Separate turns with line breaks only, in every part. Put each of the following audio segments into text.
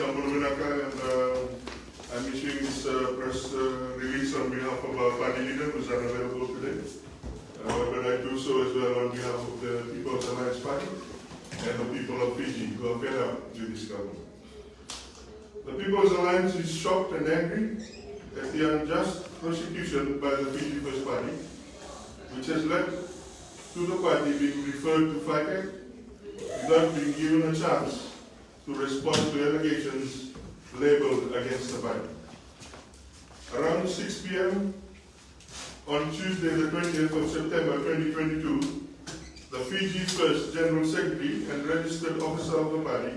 and I'm issuing this press release on behalf of our party leader who is unavailable today. But I do so as well on behalf of the People's Alliance Party and the people of Fiji who are fed up with this government. The People's Alliance is shocked and angry at the unjust prosecution by the FijiFirst Party, which has led to the party being referred to FICAC without being given a chance to respond to allegations labeled against the party. Around 6 p.m. on Tuesday, the 20th of September 2022, the FijiFirst General Secretary and registered officer of the party,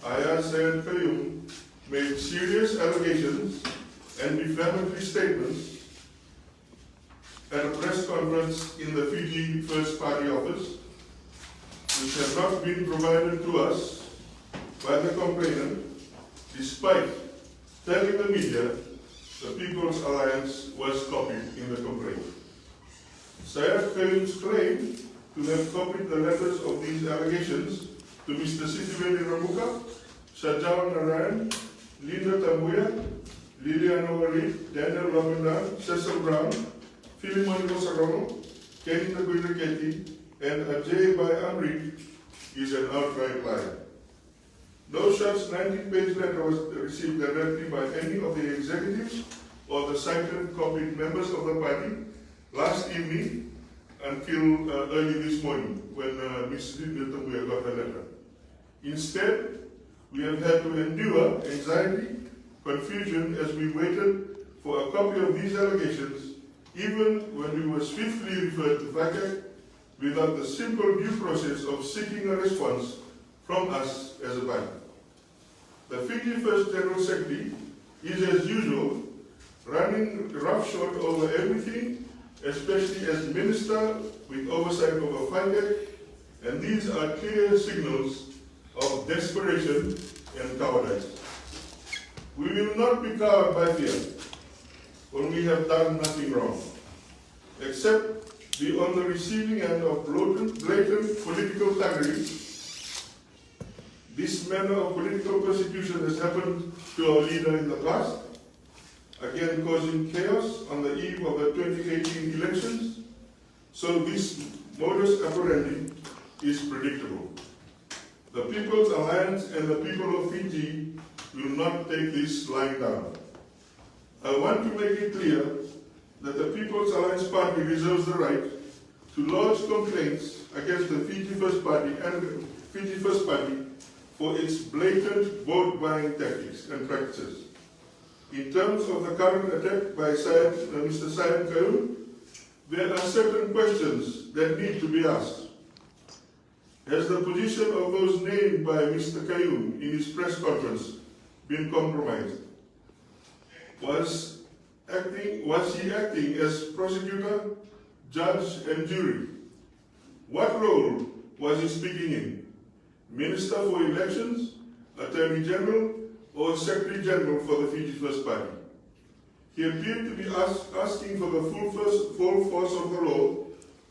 Ayah Sayan Kayum, made serious allegations and defamatory statements at a press conference in the FijiFirst Party office, which had not been provided to us by the complainant, despite telling the media the People's Alliance was copied in the complaint. Sayed Kayum's claim to have copied the letters of these allegations to Mr. Sitiveni Ramuka, Shajao Narayan, Linda Tambuya, Liliana Warid, Daniel Rabindranath, Cecil Brown, Philemon Rosarono, Kenny Naguiraketi, and Ajay Bai Amrit is an outright lie. No such 19-page letter was received directly by any of the executives or the cited copied members of the party last evening until early this morning when Ms. Linda Tambuya got the letter. Instead, we have had to endure anxiety, confusion as we waited for a copy of these allegations, even when we were swiftly referred to FICAC without the simple due process of seeking a response from us as a party. The FijiFirst General Secretary is, as usual, running roughshod over everything, especially as Minister with oversight over FICAC, and these are clear signals of desperation and cowardice. We will not be cowed by fear when we have done nothing wrong, except be on the receiving end of blatant political thuggery. This manner of political persecution has happened to our leader in the past, again causing chaos on the eve of the 2018 elections, so this modus operandi is predictable. The People's Alliance and the people of Fiji will not take this lying down. I want to make it clear that the People's Alliance Party reserves the right to lodge complaints against the FijiFirst Party and FijiFirst Party for its blatant vote buying tactics and practices. In terms of the current attack by Mr. Sayed Kayum, there are certain questions that need to be asked. Has the position of those named by Mr. Kayum in his press conference been compromised? Was he acting as prosecutor, judge, and jury? What role was he speaking in? Minister for Elections, Attorney General, or Secretary General for the FijiFirst Party? He appeared to be asking for the full force of the law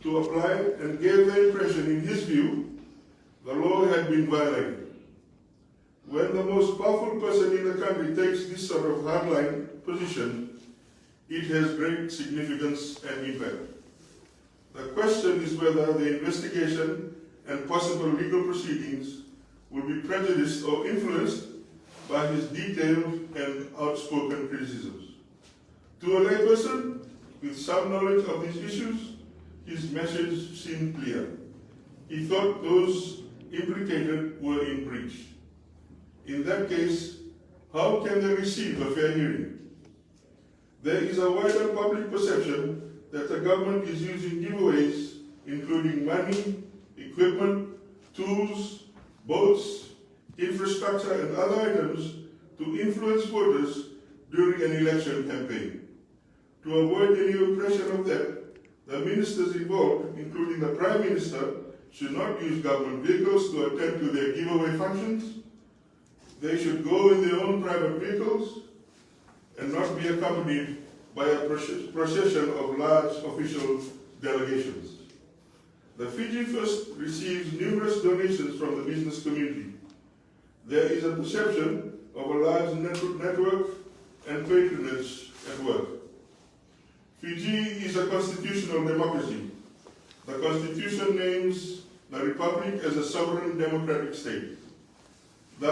to apply and gave the impression, in his view, the law had been violated. When the most powerful person in the country takes this sort of hardline position, it has great significance and impact. The question is whether the investigation and possible legal proceedings will be prejudiced or influenced by his detailed and outspoken criticisms. To a layperson with some knowledge of these issues, his message seemed clear. He thought those implicated were in breach. In that case, how can they receive a fair hearing? There is a wider public perception that the government is using giveaways, including money, equipment, tools, boats, infrastructure, and other items to influence voters during an election campaign. To avoid any oppression of that, the ministers involved, including the Prime Minister, should not use government vehicles to attend to their giveaway functions. They should go in their own private vehicles and not be accompanied by a procession of large official delegations. The FijiFirst receives numerous donations from the business community. There is a perception of a large network and patronage at work. Fiji is a constitutional democracy. The Constitution names the Republic as a sovereign democratic state. There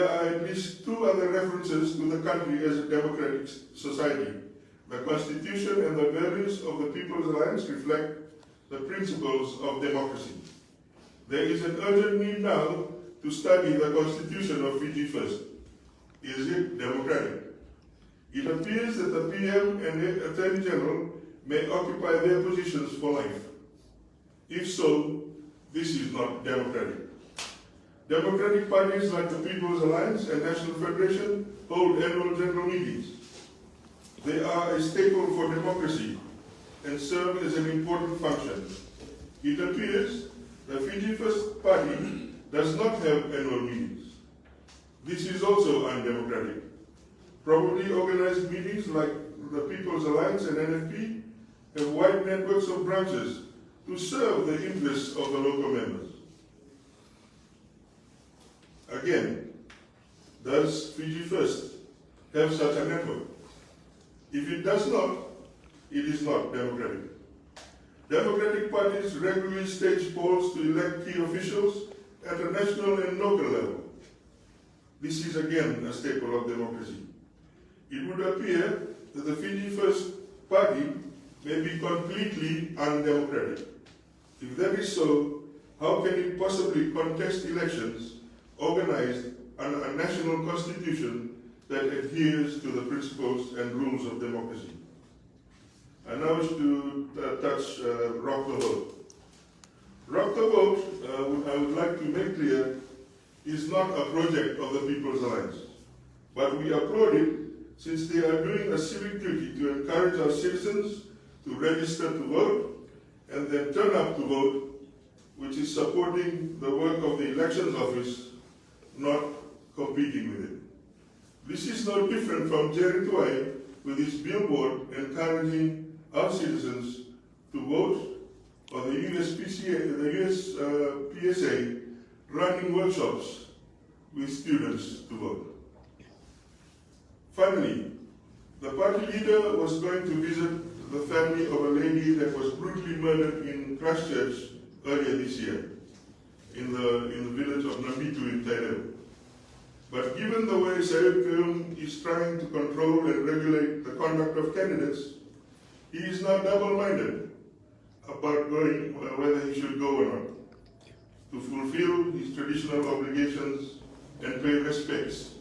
are at least two other references to the country as a democratic society. The Constitution and the values of the People's Alliance reflect the principles of democracy. There is an urgent need now to study the Constitution of FijiFirst. Is it democratic? It appears that the PM and the Attorney General may occupy their positions for life. If so, this is not democratic. Democratic parties like the People's Alliance and National Federation hold annual general meetings. They are a staple for democracy and serve as an important function. It appears the FijiFirst party does not have annual meetings. This is also undemocratic. Probably organized meetings like the People's Alliance and NFP have wide networks of branches to serve the interests of the local members. Again, does FijiFirst have such a network? If it does not, it is not democratic. Democratic parties regularly stage polls to elect key officials at a national and local level. This is again a staple of democracy. It would appear that the FijiFirst party may be completely undemocratic. If that is so, how can it possibly contest elections organized under a national constitution that adheres to the principles and rules of democracy? I now wish to touch Rock the Vote. Rock the Vote, I would like to make clear, is not a project of the People's Alliance, but we applaud it since they are doing a civic duty to encourage our citizens to register to vote and then turn up to vote, which is supporting the work of the Elections Office, not competing with it. This is no different from Jerry Tuai with his billboard encouraging our citizens to vote, or the PSA running workshops with students to vote. Finally, the party leader was going to visit the family of a lady that was brutally murdered in Christchurch earlier this year, in the village of Nambitu in Taireu. But given the way Sayed Keum is trying to control and regulate the conduct of candidates, he is now double-minded about whether he should go or not, to fulfill his traditional obligations and pay respects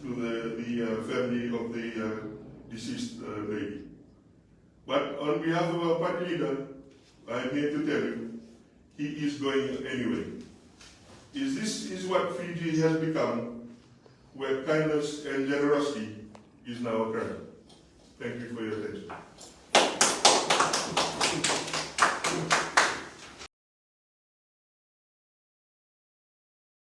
to the family of the deceased lady. But on behalf of our party leader, I am here to tell you, he is going anyway. This is what Fiji has become, where kindness and generosity is now a crime. Thank you for your attention.